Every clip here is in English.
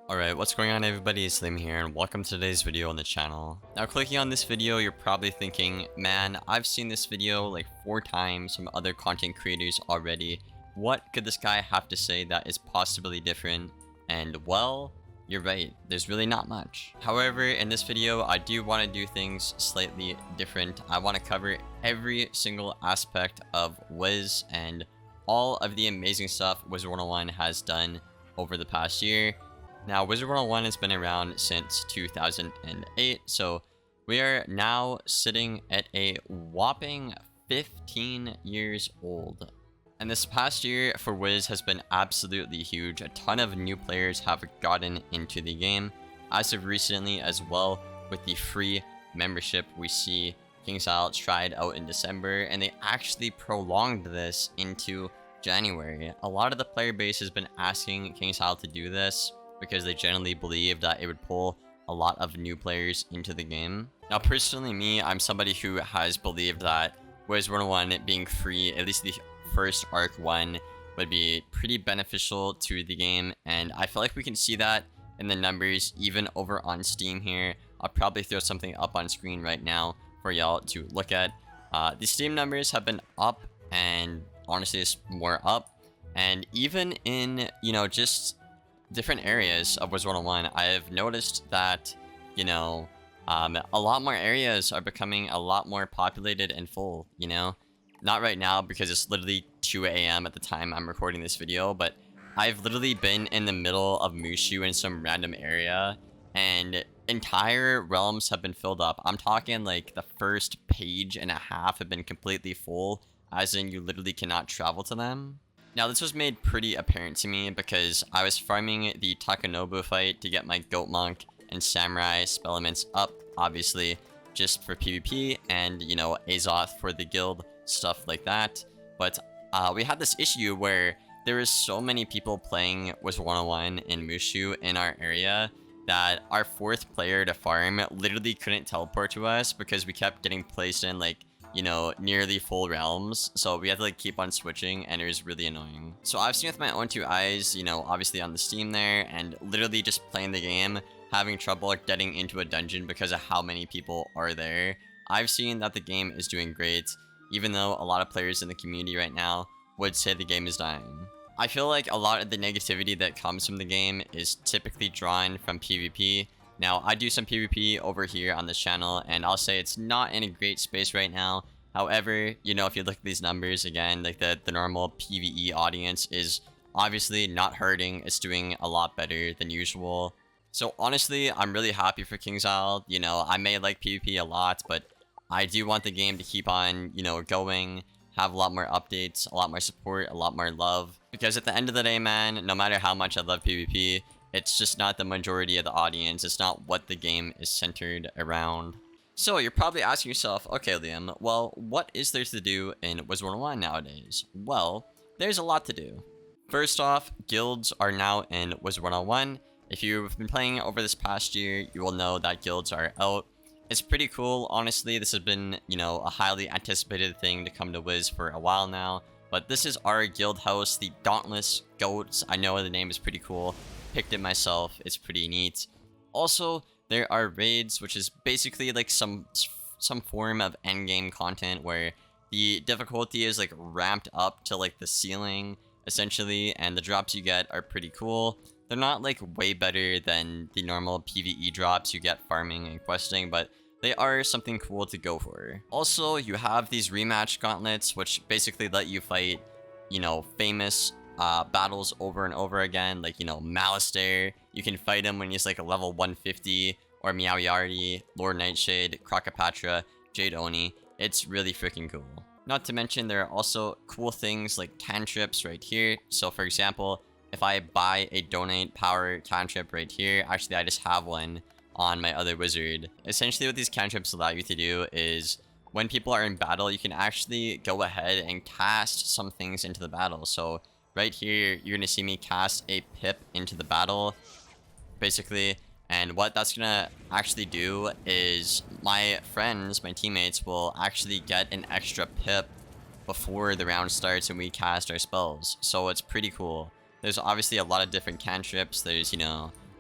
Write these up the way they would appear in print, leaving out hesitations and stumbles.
Alright, what's going on everybody, it's Liam here and welcome to today's video on the channel. Now clicking on this video, you're probably thinking, man, I've seen this video like 4 times from other content creators already. What could this guy have to say that is possibly different? And well, you're right, there's really not much. However, in this video, I do want to do things slightly different. I want to cover every single aspect of Wiz and all of the amazing stuff Wizard101 has done over the past year. Now, Wizard101 has been around since 2008, so we are now sitting at a whopping 15 years old. And this past year for Wiz has been absolutely huge. A ton of new players have gotten into the game, as of recently as well with the free membership. We see KingsIsle tried out in December, and they actually prolonged this into January. A lot of the player base has been asking KingsIsle to do this, because they generally believe that it would pull a lot of new players into the game. Now, personally, me, I'm somebody who has believed that Wizard101 being free, at least the first Arc 1, would be pretty beneficial to the game, and I feel like we can see that in the numbers even over on Steam here. I'll probably throw something up on screen right now for y'all to look at. The Steam numbers have been up, and honestly, it's more up, and even in, just different areas of Wizard101, I have noticed that, a lot more areas are becoming a lot more populated and full, Not right now because it's literally 2 AM at the time I'm recording this video, but I've literally been in the middle of Mushu in some random area, and entire realms have been filled up. I'm talking like the first page and a half have been completely full, as in you literally cannot travel to them. Now, this was made pretty apparent to me because I was farming the Takanobu fight to get my Goat Monk and Samurai Spellements up, obviously, just for PvP and, Azoth for the guild, stuff like that. But we had this issue where there was so many people playing Wizard101 in Mushu in our area that our 4th player to farm literally couldn't teleport to us because we kept getting placed in, nearly full realms, so we had to keep on switching, and it was really annoying. So I've seen with my own 2 eyes, obviously on the Steam there, and literally just playing the game, having trouble getting into a dungeon because of how many people are there. I've seen that the game is doing great, even though a lot of players in the community right now would say the game is dying. I feel like a lot of the negativity that comes from the game is typically drawn from PvP. Now, I do some PvP over here on this channel, and I'll say it's not in a great space right now. However, if you look at these numbers, again, the normal PvE audience is obviously not hurting. It's doing a lot better than usual. So honestly, I'm really happy for KingsIsle. I may like PvP a lot, but I do want the game to keep on, going, have a lot more updates, a lot more support, a lot more love. Because at the end of the day, man, no matter how much I love PvP, it's just not the majority of the audience. It's not what the game is centered around. So you're probably asking yourself, okay, Liam, well, what is there to do in Wizard101 nowadays? Well, there's a lot to do. First off, guilds are now in Wizard101. If you've been playing over this past year, you will know that guilds are out. It's pretty cool, honestly. This has been, a highly anticipated thing to come to Wiz for a while now. But this is our guild house, the Dauntless Goats. I know the name is pretty cool. Picked it myself. It's pretty neat. Also, there are raids, which is basically some form of endgame content where the difficulty is ramped up to the ceiling essentially, and the drops you get are pretty cool. They're not way better than the normal PvE drops you get farming and questing, but they are something cool to go for. Also, you have these rematch gauntlets, which basically let you fight, famous battles over and over again, Malistaire. You can fight him when he's a level 150, or Meowyardi, Lord Nightshade, Krakapatra, Jade Oni. It's really freaking cool. Not to mention, there are also cool things like cantrips right here. So for example, if I buy a donate power cantrip right here, actually I just have one on my other wizard. Essentially what these cantrips allow you to do is when people are in battle, you can actually go ahead and cast some things into the battle. So right here, you're going to see me cast a pip into the battle, basically. And what that's going to actually do is my friends, my teammates, will actually get an extra pip before the round starts and we cast our spells. So it's pretty cool. There's obviously a lot of different cantrips. There's,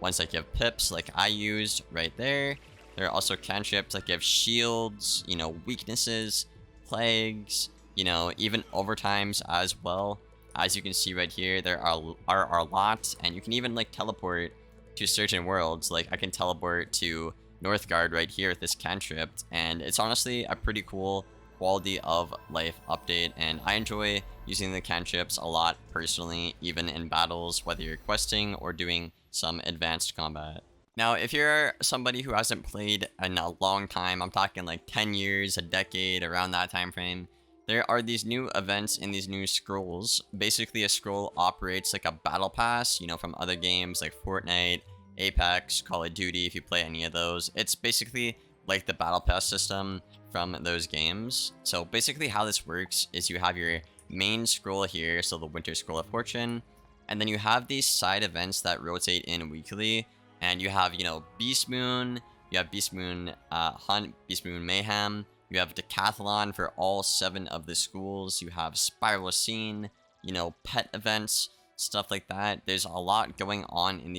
ones that give pips like I used right there. There are also cantrips that give shields, you know, weaknesses, plagues, you know, even overtimes as well. As you can see right here, there are lots, and you can even like teleport to certain worlds. Like I can teleport to Northgard right here with this cantrip, and it's honestly a pretty cool quality of life update, and I enjoy using the cantrips a lot personally, even in battles, whether you're questing or doing some advanced combat. Now, if you're somebody who hasn't played in a long time, I'm talking like 10 years, a decade, around that time frame, there are these new events in these new scrolls. Basically, a scroll operates like a battle pass, you know, from other games like Fortnite, Apex, Call of Duty, if you play any of those. It's basically like the battle pass system from those games. So basically how this works is you have your main scroll here, so the Winter Scroll of Fortune, and then you have these side events that rotate in weekly, and you have, you know, Beast Moon, you have Beast Moon Hunt, Beast Moon Mayhem, you have Decathlon for all 7 of the schools, you have Spiral Scene, you know, pet events, stuff like that. There's a lot going on in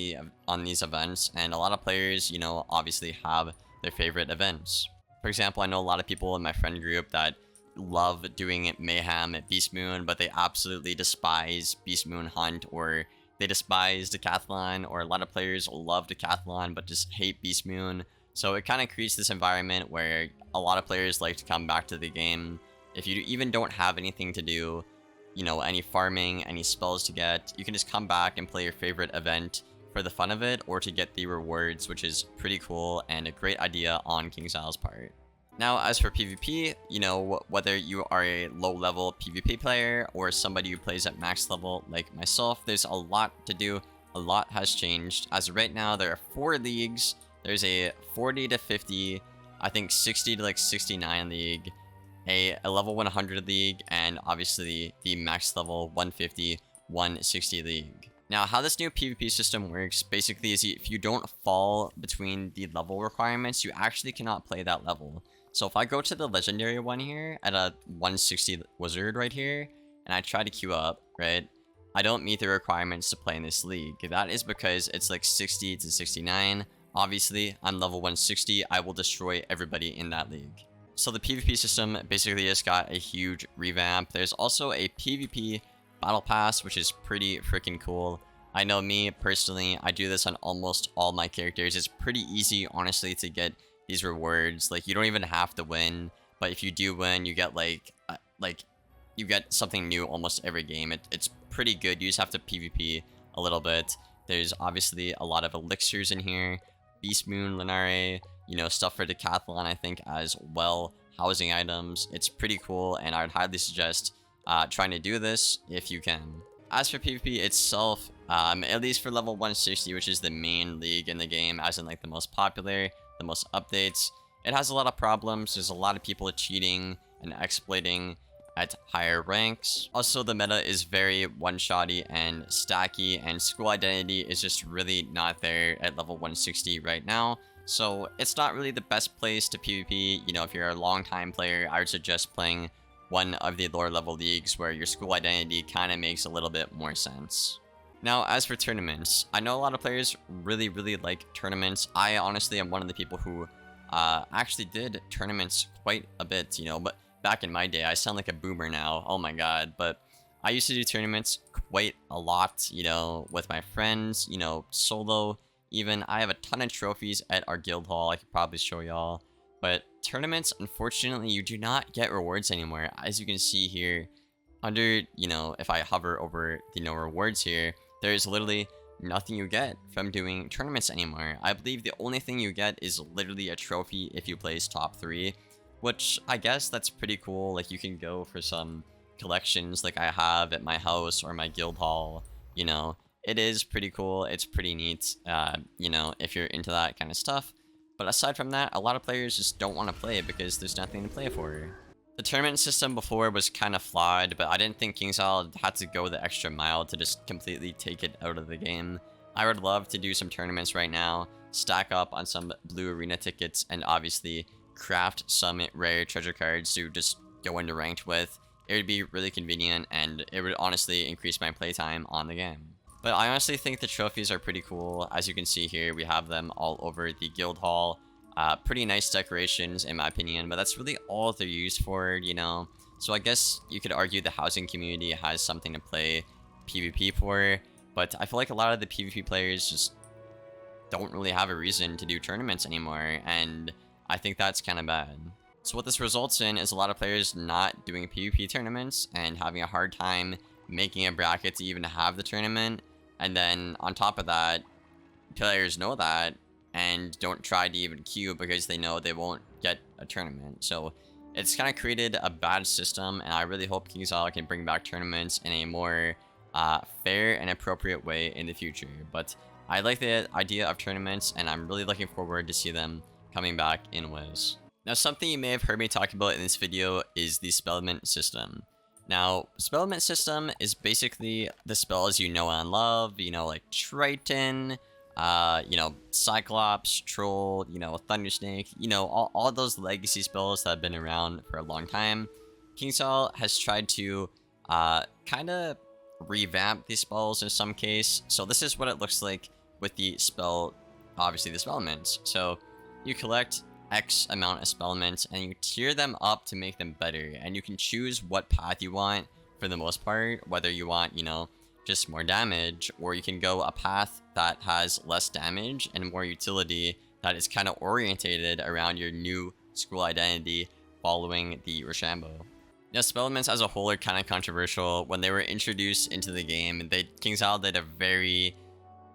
these events, and a lot of players, you know, obviously have their favorite events. For example, I know a lot of people in my friend group that love doing Mayhem at Beast Moon, but they absolutely despise Beast Moon Hunt, or they despise Decathlon, or a lot of players love Decathlon but just hate Beast Moon. So it kind of creates this environment where a lot of players like to come back to the game. If you even don't have anything to do, you know, any farming, any spells to get, you can just come back and play your favorite event for the fun of it, or to get the rewards, which is pretty cool and a great idea on KingsIsle's part. Now, as for PvP, you know, whether you are a low-level PvP player or somebody who plays at max level like myself, there's a lot to do. A lot has changed. As of right now, there are 4 leagues. There's a 40 to 50, I think 60 to like 69 league, a level 100 league, and obviously the max level 150, 160 league. Now, how this new PvP system works, basically, is if you don't fall between the level requirements, you actually cannot play that level. So if I go to the legendary one here, at a 160 wizard right here, and I try to queue up, right, I don't meet the requirements to play in this league. That is because it's like 60 to 69. Obviously, I'm level 160, I will destroy everybody in that league. So the PvP system basically just got a huge revamp. There's also a PvP Battle Pass, which is pretty freaking cool. I know me, personally, I do this on almost all my characters. It's pretty easy, honestly, to get these rewards. Like, you don't even have to win, but if you do win, you get, like you get something new almost every game. It's pretty good. You just have to PvP a little bit. There's obviously a lot of elixirs in here. Beast Moon, Lunare, you know, stuff for Decathlon, I think, as well. Housing items. It's pretty cool, and I would highly suggest trying to do this if you can. As for PvP itself, at least for level 160, which is the main league in the game, as in like the most popular, the most updates, it has a lot of problems. There's a lot of people cheating and exploiting at higher ranks. Also, the meta is very one-shotty and stacky, and school identity is just really not there at level 160 right now. So it's not really the best place to PvP. You know, if you're a long-time player, I would suggest playing one of the lower level leagues where your school identity kind of makes a little bit more sense. Now, as for tournaments, I know a lot of players really like tournaments. I honestly am one of the people who actually did tournaments quite a bit, you know, but back in my day, I sound like a boomer now, oh my god, but I used to do tournaments quite a lot, you know, with my friends, you know, solo, even. I have a ton of trophies at our guild hall I could probably show y'all. But tournaments, unfortunately, you do not get rewards anymore. As you can see here, under, you know, if I hover over the no rewards here, there's literally nothing you get from doing tournaments anymore. I believe the only thing you get is literally a trophy if you place top 3, which I guess that's pretty cool. Like, you can go for some collections like I have at my house or my guild hall, you know. It is pretty cool. It's pretty neat, you know, if you're into that kind of stuff. But aside from that, a lot of players just don't want to play it because there's nothing to play for. The tournament system before was kind of flawed, but I didn't think KingsIsle had to go the extra mile to just completely take it out of the game. I would love to do some tournaments right now, stack up on some blue arena tickets, and obviously craft some rare treasure cards to just go into ranked with. It would be really convenient, and it would honestly increase my playtime on the game. But I honestly think the trophies are pretty cool. As you can see here, we have them all over the guild hall. Pretty nice decorations in my opinion, but that's really all they're used for, you know. So I guess you could argue the housing community has something to play PvP for, but I feel like a lot of the PvP players just don't really have a reason to do tournaments anymore, and I think that's kind of bad. So what this results in is a lot of players not doing PvP tournaments and having a hard time making a bracket to even have the tournament. And then on top of that, players know that and don't try to even queue because they know they won't get a tournament. So it's kind of created a bad system, and I really hope KingsIsle can bring back tournaments in a more fair and appropriate way in the future. But I like the idea of tournaments, and I'm really looking forward to see them coming back in Wiz. Now, something you may have heard me talk about in this video is the Spellement system. Now, Spellement system is basically the spells you know and love, you know, like Triton, you know, Cyclops, Troll, you know, Thundersnake, you know, all those legacy spells that have been around for a long time. KingsIsle has tried to kind of revamp these spells in some case. So this is what it looks like with the spell, obviously the Spellements. So you collect X amount of Spellements and you tier them up to make them better, and you can choose what path you want for the most part, whether you want, you know, just more damage, or you can go a path that has less damage and more utility that is kind of orientated around your new school identity following the Rochambeau. Now, Spellements as a whole are kind of controversial. When they were introduced into the game, KingsIsle did a very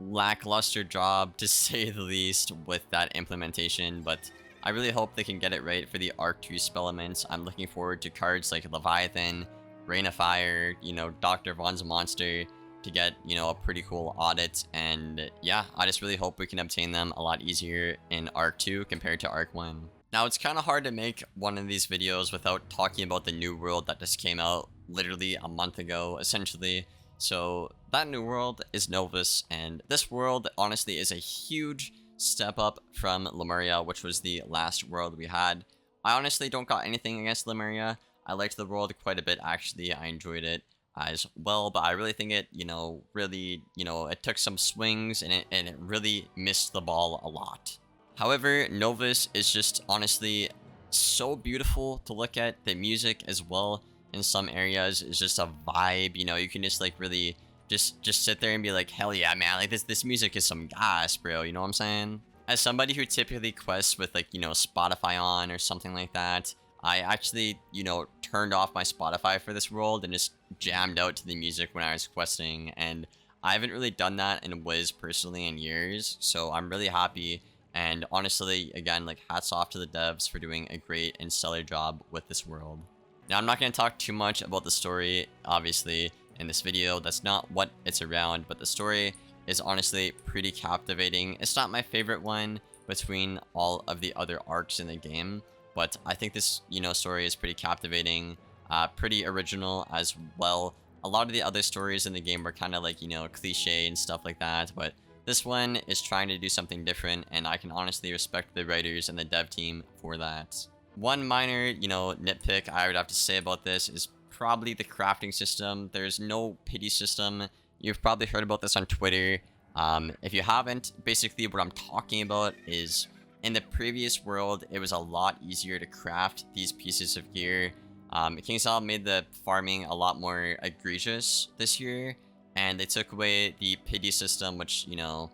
lackluster job, to say the least, with that implementation, but I really hope they can get it right for the Arc 2 Spellements. I'm looking forward to cards like Leviathan, Rain of Fire, you know, Dr. Von's Monster to get, you know, a pretty cool audit. And yeah, I just really hope we can obtain them a lot easier in Arc 2 compared to Arc 1. Now, it's kind of hard to make one of these videos without talking about the new world that just came out literally a month ago, essentially. So that new world is Novus, and this world honestly is a huge step up from Lemuria, which was the last world we had. I honestly don't got anything against Lemuria. I liked the world quite a bit, actually. I enjoyed it as well, but I really think it, you know, really, you know, it took some swings and it really missed the ball a lot. However, Novus is just honestly so beautiful to look at. The music as well in some areas is just a vibe, you know. You can just like really just sit there and be like, hell yeah, man, like this music is some gas, bro, you know what I'm saying? As somebody who typically quests with, like, you know, Spotify on or something like that, I actually, you know, turned off my Spotify for this world and just jammed out to the music when I was questing, and I haven't really done that in Wiz personally in years, so I'm really happy. And honestly, again, like, hats off to the devs for doing a great and stellar job with this world. Now, I'm not going to talk too much about the story, obviously, in this video. That's not what it's around, but the story is honestly pretty captivating. It's not my favorite one between all of the other arcs in the game, but I think this, you know, story is pretty captivating, pretty original as well. A lot of the other stories in the game were kind of like, you know, cliche and stuff like that, but this one is trying to do something different, and I can honestly respect the writers and the dev team for that. One minor, you know, nitpick I would have to say about this is probably the crafting system. There's no pity system. You've probably heard about this on Twitter. If you haven't, basically what I'm talking about is in the previous world, it was a lot easier to craft these pieces of gear. KingsIsle made the farming a lot more egregious this year, and they took away the pity system, which, you know,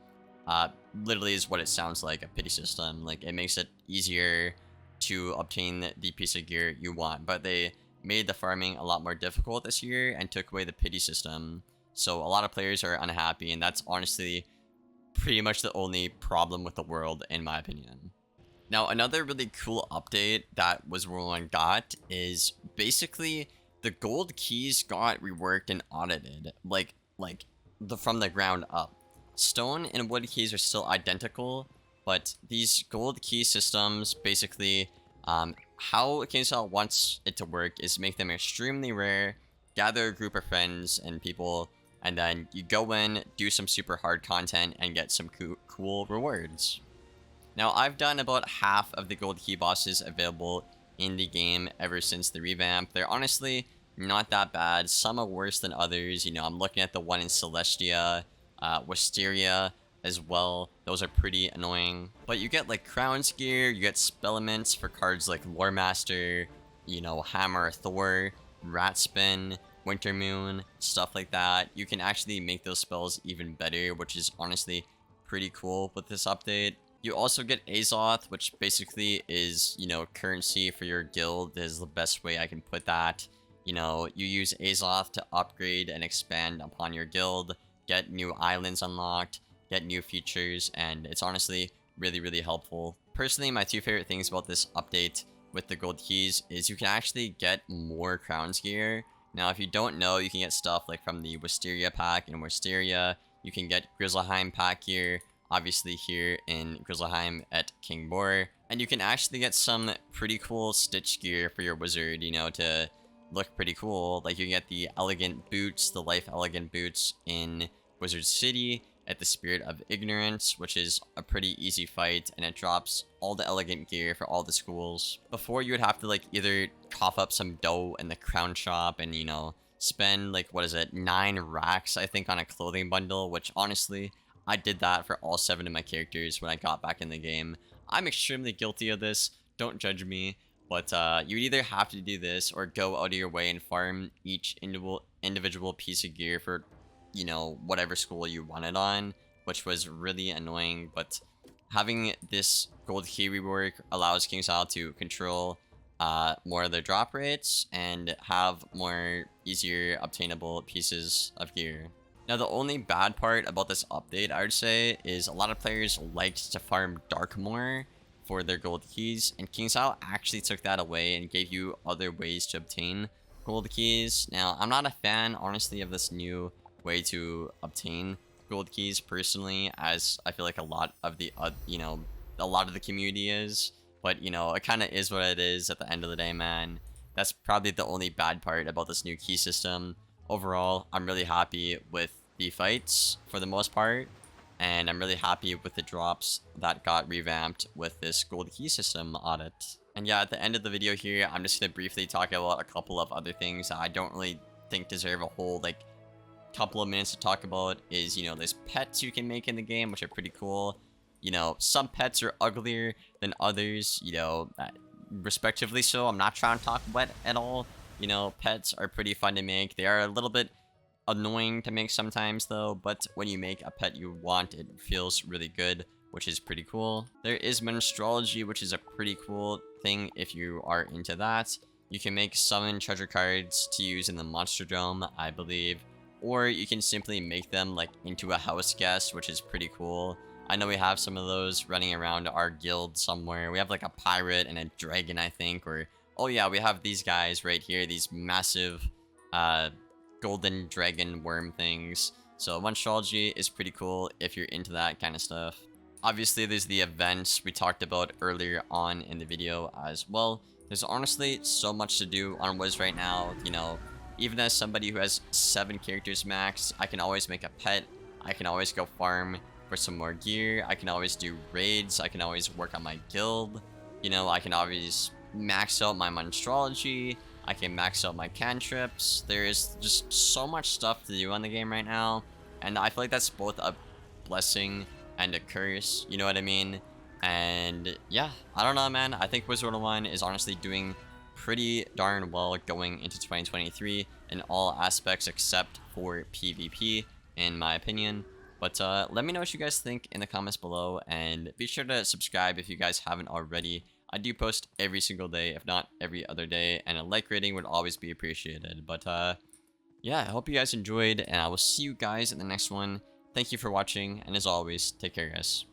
literally is what it sounds like, a pity system. Like, it makes it easier to obtain the piece of gear you want, but they made the farming a lot more difficult this year and took away the pity system. So a lot of players are unhappy, and that's honestly pretty much the only problem with the world, in my opinion. Now, another really cool update that Wizard101 got is basically the gold keys got reworked and audited, from the ground up. Stone and wood keys are still identical, but these gold key systems, basically, how KingsIsle wants it to work is make them extremely rare, gather a group of friends and people, and then you go in, do some super hard content, and get some cool rewards. Now, I've done about half of the gold key bosses available in the game ever since the revamp. They're honestly not that bad. Some are worse than others. You know, I'm looking at the one in Celestia. Wisteria as well. Those are pretty annoying. But you get like Crown's gear, you get Spellements for cards like Lore Master, you know, Hammer Thor, Ratspin, Winter Moon, stuff like that. You can actually make those spells even better, which is honestly pretty cool with this update. You also get Azoth, which basically is, you know, currency for your guild, is the best way I can put that. You know, you use Azoth to upgrade and expand upon your guild, get new islands unlocked, get new features, and it's honestly really, really helpful. Personally, my two favorite things about this update with the gold keys is you can actually get more Crown's gear. Now, if you don't know, you can get stuff like from the Wisteria pack in Wisteria. You can get Grizzleheim pack gear, obviously here in Grizzleheim at King Boar. And you can actually get some pretty cool Stitch gear for your wizard, you know, to look pretty cool. Like you can get the Elegant Boots, the Life Elegant Boots in Wizard City at the Spirit of Ignorance, which is a pretty easy fight, and it drops all the elegant gear for all the schools. Before, you would have to like either cough up some dough in the crown shop and, you know, spend like, what is it, 9 racks I think on a clothing bundle, which honestly I did that for all 7 of my characters when I got back in the game. I'm extremely guilty of this, don't judge me, but you would either have to do this or go out of your way and farm each individual piece of gear for, you know, whatever school you wanted on, which was really annoying. But having this gold key rework allows KingStyle to control more of their drop rates and have more easier obtainable pieces of gear. Now, the only bad part about this update, I would say, is a lot of players liked to farm Darkmoor for their gold keys, and KingStyle actually took that away and gave you other ways to obtain gold keys. Now, I'm not a fan, honestly, of this new way to obtain gold keys personally, as I feel like a lot of the you know, a lot of the community is, but you know, it kind of is what it is at the end of the day, man. That's probably the only bad part about this new key system. Overall, I'm really happy with the fights for the most part, and I'm really happy with the drops that got revamped with this gold key system audit. And yeah, at the end of the video here, I'm just gonna briefly talk about a couple of other things that I don't really think deserve a whole like couple of minutes to talk about. Is, you know, there's pets you can make in the game, which are pretty cool. You know, some pets are uglier than others, you know, respectively so. I'm not trying to talk wet at all. You know, pets are pretty fun to make. They are a little bit annoying to make sometimes though, but when you make a pet you want, it feels really good, which is pretty cool. There is Minstrology, which is a pretty cool thing if you are into that. You can make summon treasure cards to use in the Monster Dome, I believe. Or you can simply make them like into a house guest, which is pretty cool. I know we have some of those running around our guild somewhere. We have like a pirate and a dragon, I think. Or, oh yeah, we have these guys right here. These massive golden dragon worm things. So Monstrology is pretty cool if you're into that kind of stuff. Obviously, there's the events we talked about earlier on in the video as well. There's honestly so much to do on Wiz right now, you know. Even as somebody who has 7 characters max, I can always make a pet. I can always go farm for some more gear. I can always do raids. I can always work on my guild. You know, I can always max out my Monstrology. I can max out my Cantrips. There is just so much stuff to do on the game right now. And I feel like that's both a blessing and a curse. You know what I mean? And yeah, I don't know, man. I think Wizard101 is honestly doing pretty darn well going into 2023 in all aspects except for PvP, in my opinion. But let me know what you guys think in the comments below, and be sure to subscribe if you guys haven't already. I do post every single day, if not every other day, and a like rating would always be appreciated. But yeah, I hope you guys enjoyed, and I will see you guys in the next one. Thank you for watching, and as always, take care, guys.